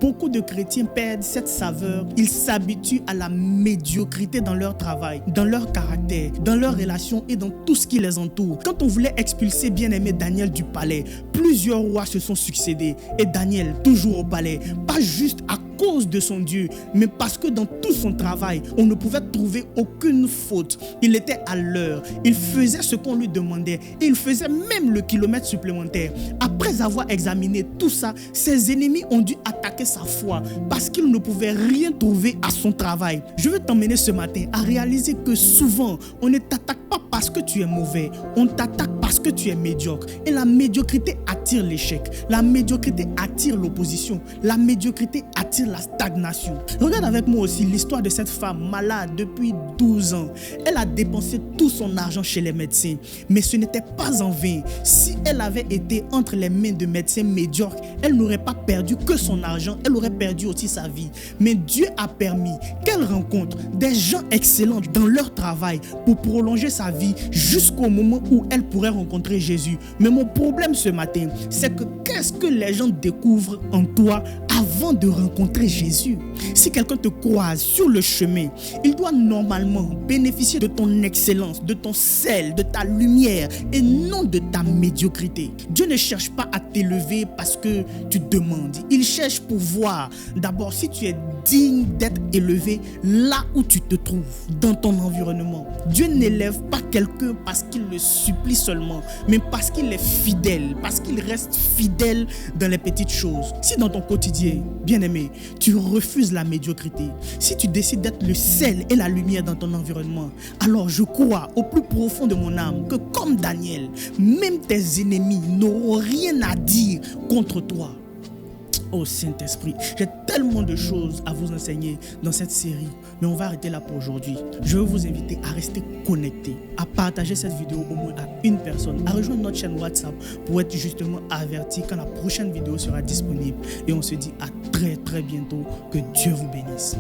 Beaucoup de chrétiens perdent cette saveur. Ils s'habituent à la médiocrité dans leur travail, dans leur caractère, dans leurs relations et dans tout ce qui les entoure. Quand on voulait expulser bien-aimé Daniel du palais, plusieurs rois se sont succédés et Daniel toujours au palais, pas juste à cause de son Dieu, mais parce que dans tout son travail, on ne pouvait trouver aucune faute. Il était à l'heure, il faisait ce qu'on lui demandait et il faisait même le kilomètre supplémentaire. Après avoir examiné tout ça, ses ennemis ont dû attaquer sa foi parce qu'ils ne pouvaient rien trouver à son travail. Je veux t'emmener ce matin à réaliser que souvent, on ne t'attaque pas parce que tu es mauvais, on t'attaque parce que tu es médiocre. Et la médiocrité attire l'échec, la médiocrité attire l'opposition, la médiocrité attire la stagnation. Regarde avec moi aussi l'histoire de cette femme malade depuis 12 ans. Elle a dépensé tout son argent chez les médecins, mais ce n'était pas en vain. Si elle avait été entre les mains de médecins médiocres, elle n'aurait pas perdu que son argent, elle aurait perdu aussi sa vie. Mais Dieu a permis qu'elle rencontre des gens excellents dans leur travail pour prolonger sa vie jusqu'au moment où elle pourrait rencontrer Jésus. Mais mon problème ce matin, c'est que qu'est-ce que les gens découvrent en toi avant de rencontrer Jésus? Si quelqu'un te croise sur le chemin, il doit normalement bénéficier de ton excellence, de ton sel, de ta lumière et non de ta médiocrité. Dieu ne cherche pas à t'élever parce que tu demandes. Il cherche pour voir d'abord si tu es digne d'être élevé là où tu te trouves, dans ton environnement. Dieu n'élève pas quelqu'un parce qu'il le supplie seulement, mais parce qu'il est fidèle, parce qu'il reste fidèle dans les petites choses. Si dans ton quotidien, bien-aimé, tu refuses la médiocrité, si tu décides d'être le sel et la lumière dans ton environnement, alors je crois au plus profond de mon âme que comme Daniel, même tes ennemis n'auront rien à dire contre toi. Oh Saint-Esprit, j'ai tellement de choses à vous enseigner dans cette série, mais on va arrêter là pour aujourd'hui. Je veux vous inviter à rester connectés, à partager cette vidéo au moins à une personne, à rejoindre notre chaîne WhatsApp pour être justement averti quand la prochaine vidéo sera disponible. Et on se dit à très bientôt. Que Dieu vous bénisse.